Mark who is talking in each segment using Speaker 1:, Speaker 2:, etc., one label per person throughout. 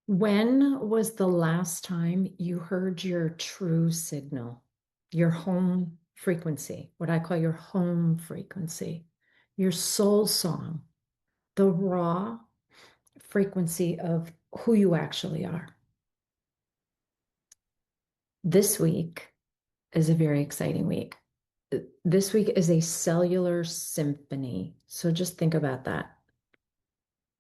Speaker 1: When was the last time you heard your true signal, your home frequency, what I call your home frequency, your soul song, the raw frequency of who you actually are? This week is a very exciting week. This week is a cellular symphony. So just think about that.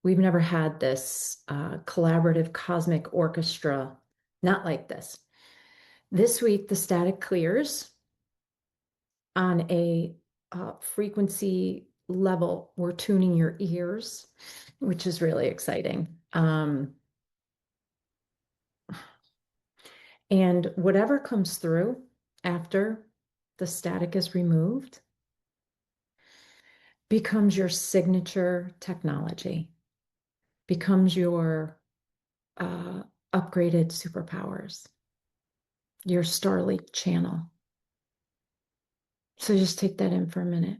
Speaker 1: We've never had this collaborative cosmic orchestra, not like this. This week, the static clears on a frequency level. We're tuning your ears, which is really exciting. And whatever comes through after the static is removed becomes your signature technology, becomes your uh, upgraded superpowers, your Starlink channel. So just take that in for a minute.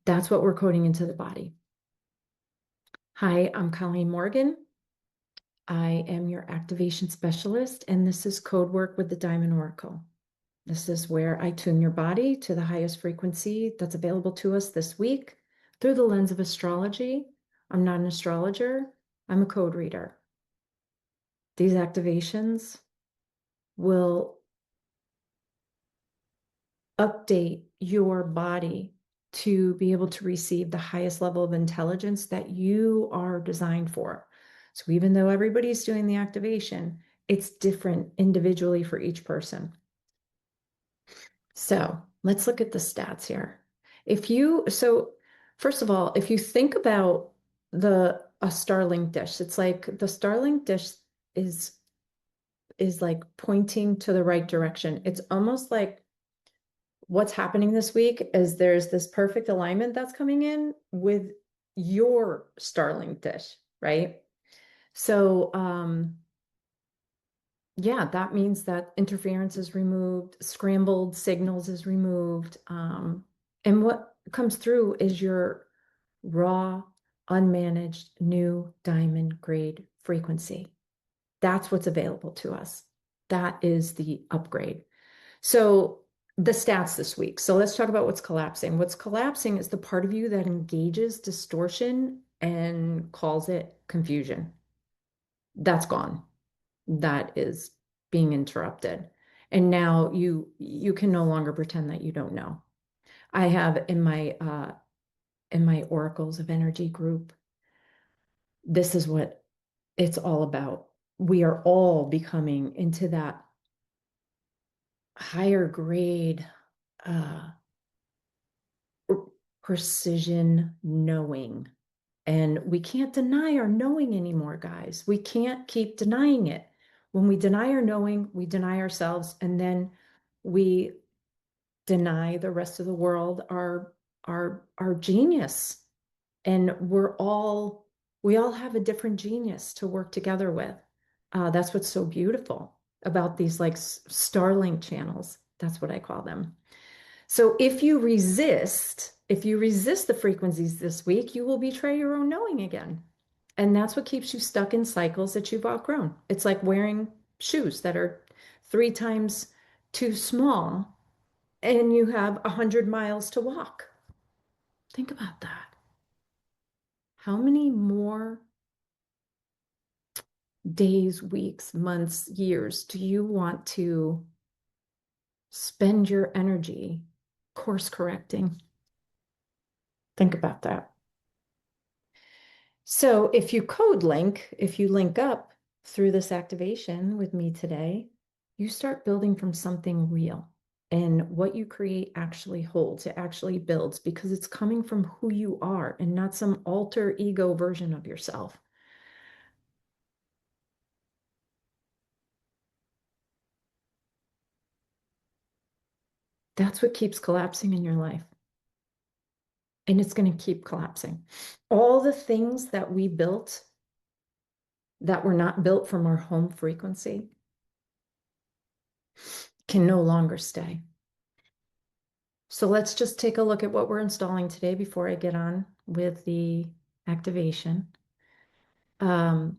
Speaker 1: That's what we're coding into the body. Hi, I'm Colleen Morgan. I am your activation specialist, and this is Code Work with the Diamond Oracle. This is where I tune your body to the highest frequency that's available to us this week through the lens of astrology. I'm not an astrologer, I'm a code reader. These activations will update your body to be able to receive the highest level of intelligence that you are designed for. So even though everybody's doing the activation, it's different individually for each person. So let's look at the stats here. So first of all, if you think about a Starlink dish, it's like the Starlink dish is is like pointing to the right direction. It's almost like what's happening this week is there's this perfect alignment that's coming in with your Starlink dish, right? So, yeah, that means that interference is removed, scrambled signals is removed. And what comes through is your raw, unmanaged, new diamond grade frequency. That's what's available to us. That is the upgrade. So the stats this week. So let's talk about what's collapsing. What's collapsing is the part of you that engages distortion and calls it confusion. That's gone. That is being interrupted. And now you can no longer pretend that you don't know. I have in my Oracles of Energy group, this is what it's all about. We are all becoming into that higher grade uh, precision knowing. And we can't deny our knowing anymore, guys. We can't keep denying it. When we deny our knowing, we deny ourselves, and then we deny the rest of the world our genius. And we all have a different genius to work together with. That's what's so beautiful about these like Starlink channels. That's what I call them. So if you resist the frequencies this week, you will betray your own knowing again. And that's what keeps you stuck in cycles that you've outgrown. It's like wearing shoes that are 3 times too small and you have 100 miles to walk. Think about that. How many more days, weeks, months, years do you want to spend your energy course correcting? Think about that. So if you link up through this activation with me today, you start building from something real. And what you create actually holds, it actually builds because it's coming from who you are and not some alter ego version of yourself. That's what keeps collapsing in your life. And it's going to keep collapsing. All the things that we built that were not built from our home frequency can no longer stay. So let's just take a look at what we're installing today before I get on with the activation. Um,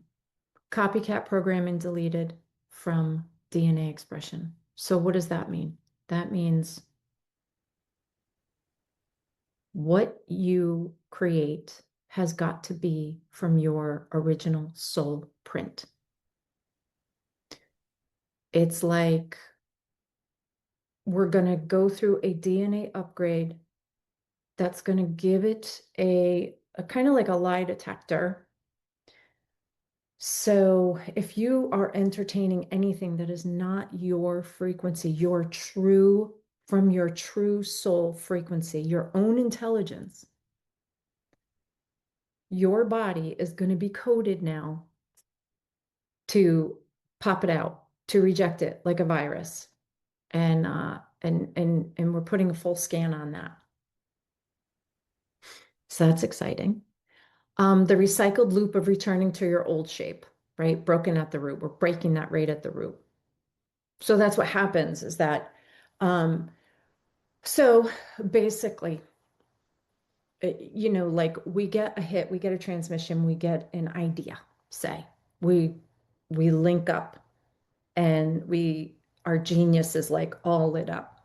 Speaker 1: Copycat programming deleted from DNA expression. So what does that mean? That means what you create has got to be from your original soul print. It's like we're going to go through a DNA upgrade that's going to give it a kind of like a lie detector. So if you are entertaining anything that is not your frequency, your true, from your true soul frequency, your own intelligence, your body is going to be coded now to pop it out, to reject it like a virus. And we're putting a full scan on that. So that's exciting. The recycled loop of returning to your old shape, right? Broken at the root. We're breaking that right at the root. So that's what happens is that, um, so basically, like we get a hit, we get a transmission, we get an idea, say, we we link up and our genius is like all lit up.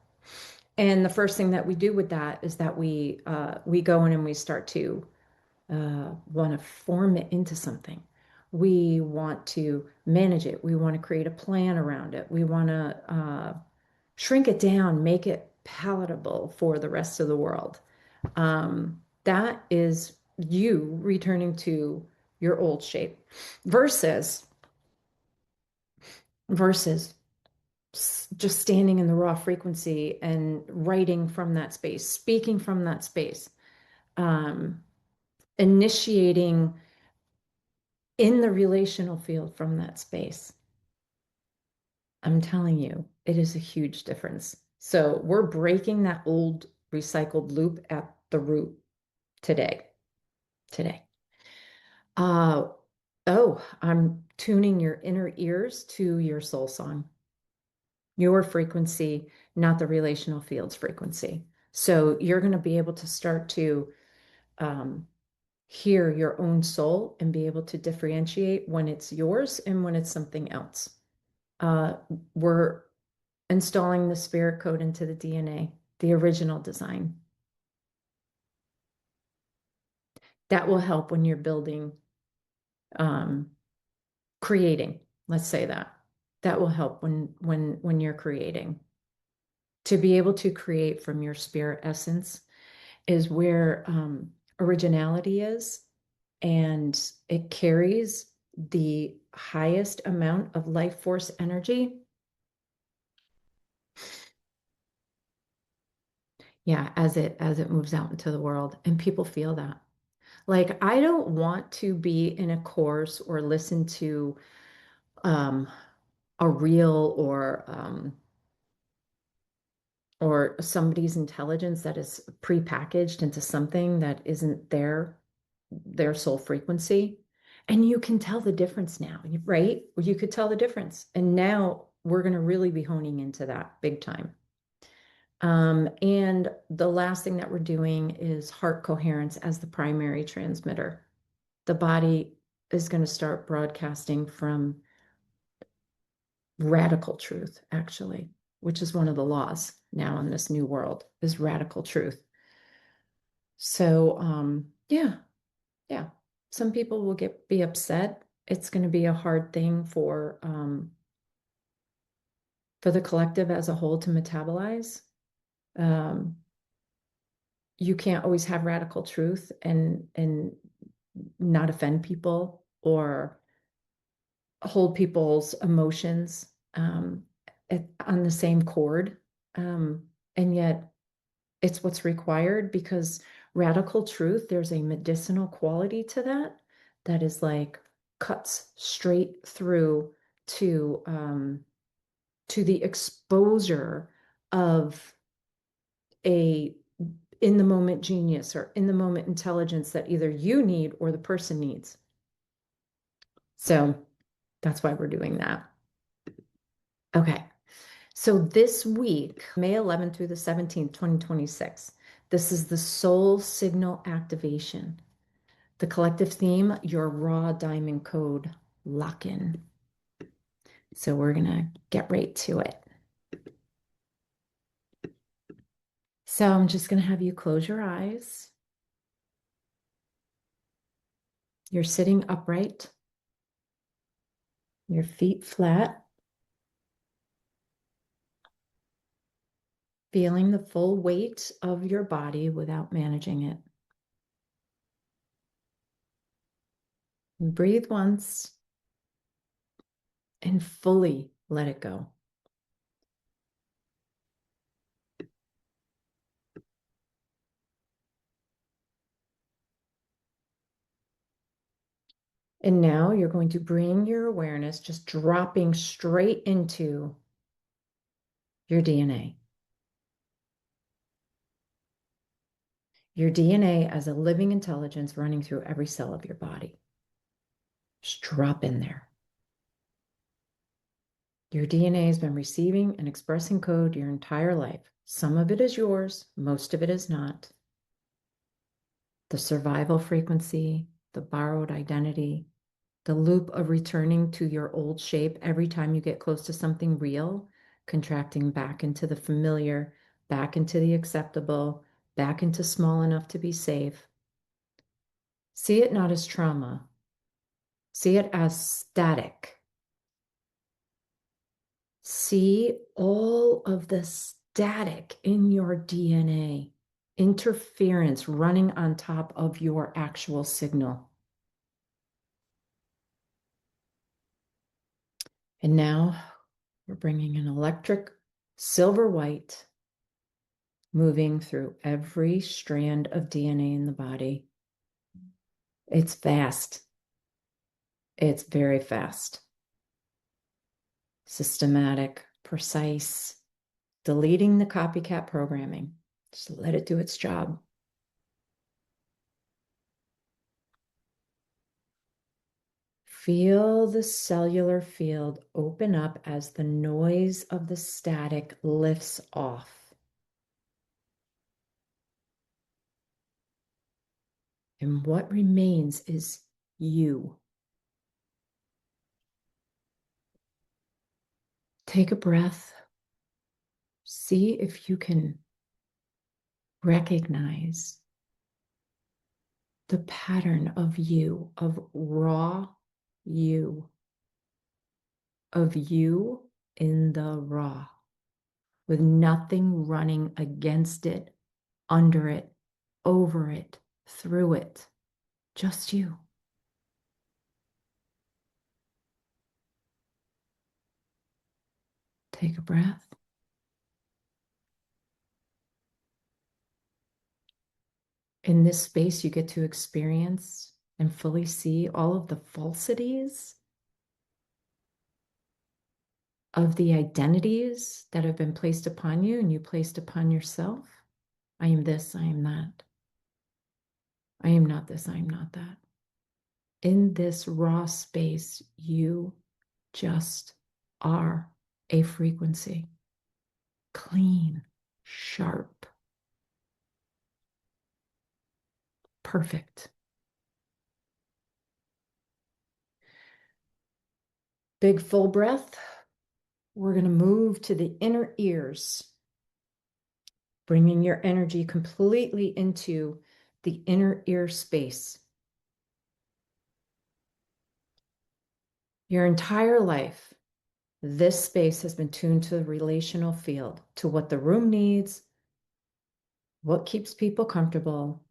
Speaker 1: And the first thing that we do with that is that we go in and we start to want to form it into something. We want to manage it. We want to create a plan around it. We want to shrink it down, make it palatable for the rest of the world. That is you returning to your old shape versus versus just standing in the raw frequency and writing from that space, speaking from that space, um, initiating in the relational field from that space. I'm telling you, it is a huge difference. So we're breaking that old recycled loop at the root today. Today. Uh, I'm tuning your inner ears to your soul song, your frequency, not the relational field's frequency. So you're going to be able to start to um, hear your own soul and be able to differentiate when it's yours and when it's something else. Uh, we're installing the spirit code into the DNA, the original design. That will help when you're building, um, creating. Let's say that. That will help when you're creating. To be able to create from your spirit essence is where originality is, and it carries the highest amount of life force energy. Yeah, as it moves out into the world, and people feel that. Like, I don't want to be in a course or listen to um, a reel or somebody's intelligence that is prepackaged into something that isn't their soul frequency. And you can tell the difference now, right? You could tell the difference. And now we're going to really be honing into that big time. And the last thing that we're doing is heart coherence as the primary transmitter. The body is going to start broadcasting from radical truth, actually, which is one of the laws now in this new world, is radical truth. So, yeah, yeah. Some people will be upset. It's going to be a hard thing for the collective as a whole to metabolize. Um, you can't always have radical truth and not offend people or hold people's emotions on the same chord. And yet it's what's required because radical truth, there's a medicinal quality to that that is like cuts straight through to the exposure of a in the moment genius or in the moment intelligence that either you need or the person needs. So that's why we're doing that. Okay. So this week, May 11th through the 17th, 2026, this is the soul signal activation. The collective theme, your raw diamond code. lock in. So we're going to get right to it. So I'm just going to have you close your eyes. You're sitting upright, your feet flat, feeling the full weight of your body without managing it. And breathe once and fully let it go. And now you're going to bring your awareness just dropping straight into your DNA. Your DNA as a living intelligence running through every cell of your body. Just drop in there. Your DNA has been receiving and expressing code your entire life. Some of it is yours, most of it is not. The survival frequency, the borrowed identity, the loop of returning to your old shape every time you get close to something real, contracting back into the familiar, back into the acceptable, back into small enough to be safe. See it not as trauma. See it as static. See all of the static in your DNA, interference running on top of your actual signal. And now we're bringing an electric silver white moving through every strand of DNA in the body. It's fast. It's very fast. Systematic, precise, deleting the copycat programming. Just let it do its job. Feel the cellular field open up as the noise of the static lifts off. And what remains is you. Take a breath. See if you can recognize the pattern of you, of raw you, of you in the raw, with nothing running against it, under it, over it, through it, just you. Take a breath. In this space, you get to experience and fully see all of the falsities of the identities that have been placed upon you and you placed upon yourself. I am this, I am that. I am not this, I am not that. In this raw space, you just are a frequency. Clean, sharp, perfect. Big full breath. We're going to move to the inner ears, bringing your energy completely into the inner ear space. Your entire life, this space has been tuned to the relational field, to what the room needs, what keeps people comfortable,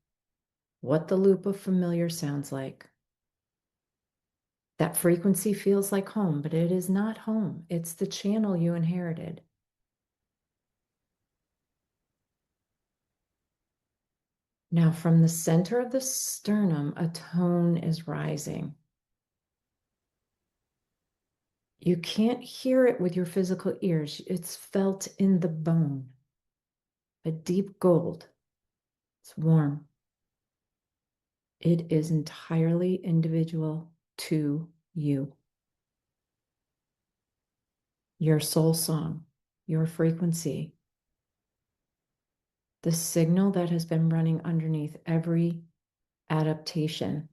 Speaker 1: what the loop of familiar sounds like. That frequency feels like home, but it is not home. It's the channel you inherited. Now, from the center of the sternum, a tone is rising. You can't hear it with your physical ears. It's felt in the bone. A deep gold. It's warm. It is entirely individual to you. Your soul song, your frequency, the signal that has been running underneath every adaptation.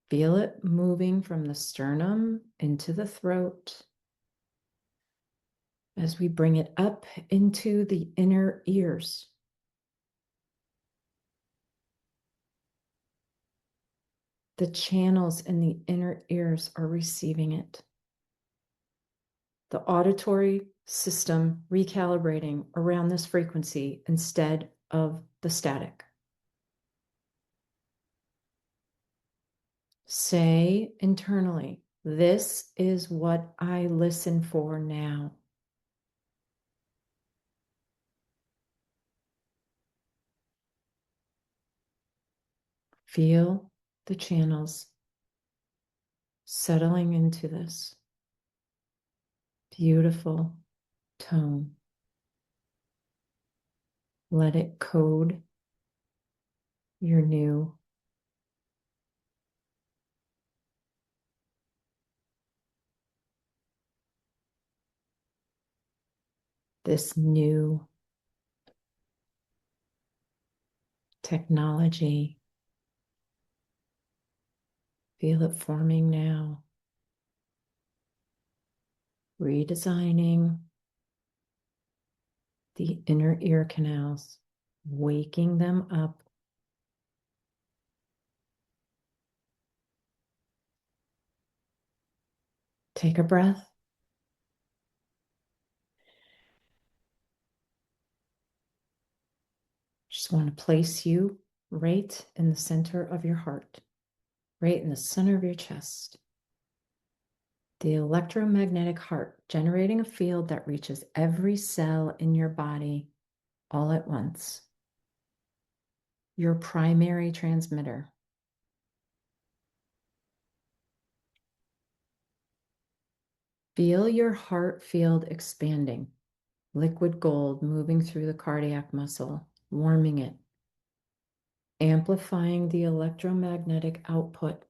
Speaker 1: Feel it moving from the sternum into the throat as we bring it up into the inner ears. The channels in the inner ears are receiving it. The auditory system recalibrating around this frequency instead of the static. Say internally, this is what I listen for now. Feel the channels settling into this beautiful tone. Let it code your new this new technology. Feel it forming now. Redesigning the inner ear canals, waking them up. Take a breath. Just want to place you right in the center of your heart, right in the center of your chest. The electromagnetic heart generating a field that reaches every cell in your body all at once. Your primary transmitter. Feel your heart field expanding, liquid gold moving through the cardiac muscle, warming it, amplifying the electromagnetic output.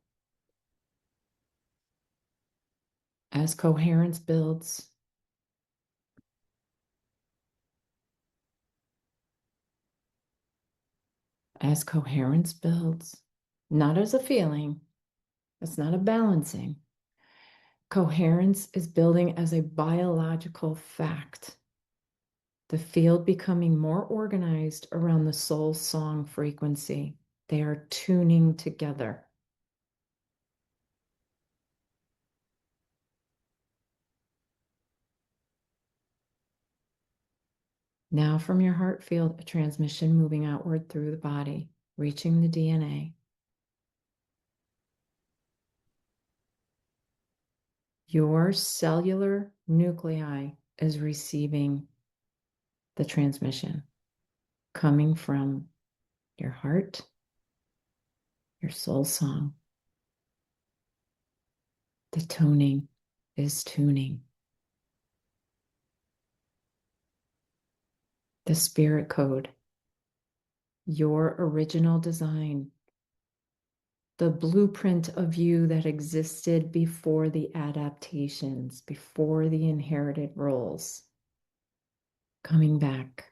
Speaker 1: As coherence builds, not as a feeling, it's not a balancing. Coherence is building as a biological fact. The field becoming more organized around the soul song frequency. They are tuning together. Now from your heart field, a transmission moving outward through the body, reaching the DNA. Your cellular nuclei is receiving the transmission coming from your heart, your soul song. The toning is tuning. The spirit code, your original design, the blueprint of you that existed before the adaptations, before the inherited roles, coming back.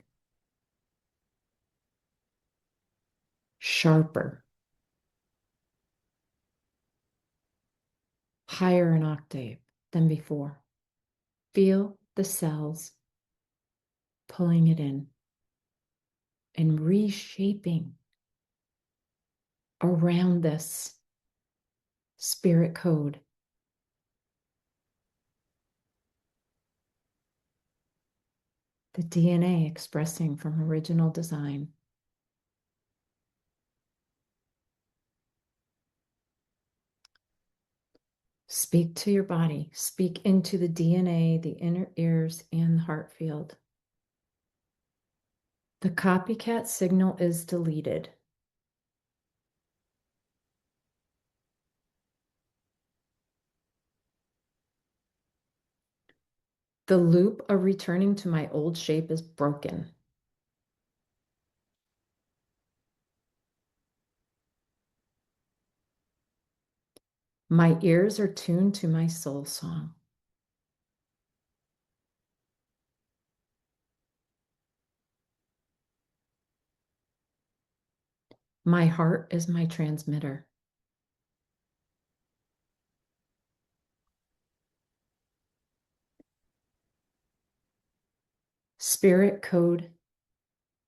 Speaker 1: Sharper, higher an octave than before. Feel the cells pulling it in and reshaping around this spirit code. The DNA expressing from original design. Speak to your body. Speak into the DNA, the inner ears, and the heart field. The copycat signal is deleted. The loop of returning to my old shape is broken. My ears are tuned to my soul song. My heart is my transmitter. spirit code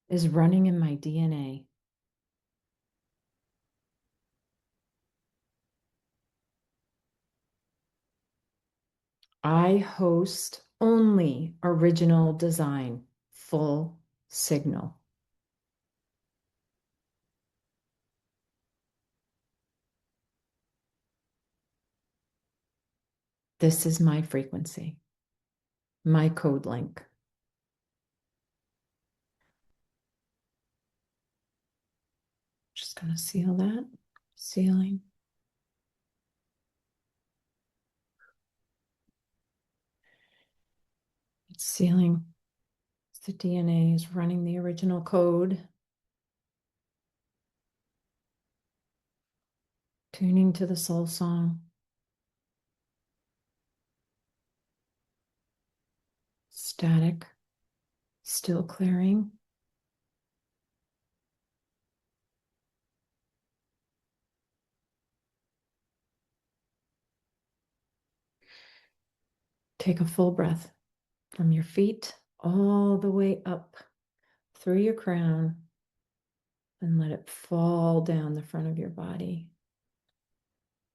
Speaker 1: is running in my DNA. I host only original design, full signal. This is my frequency, my code link. Just going to seal that, sealing. It's sealing. The DNA is running the original code. Tuning to the soul song. Static, still clearing. Take a full breath from your feet all the way up through your crown and let it fall down the front of your body.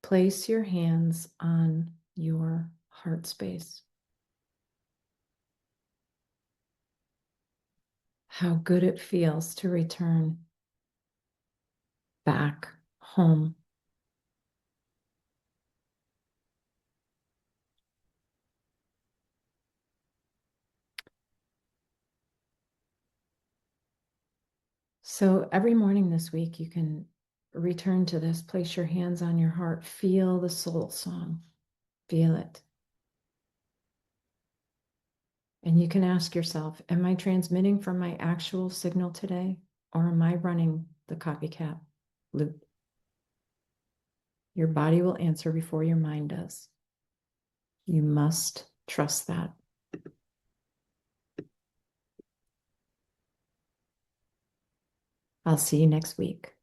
Speaker 1: Place your hands on your heart space. How good it feels to return back home. So every morning this week, you can return to this, place your hands on your heart, feel the soul song, feel it. And you can ask yourself, am I transmitting from my actual signal today, or am I running the copycat loop? Your body will answer before your mind does. You must trust that. I'll see you next week.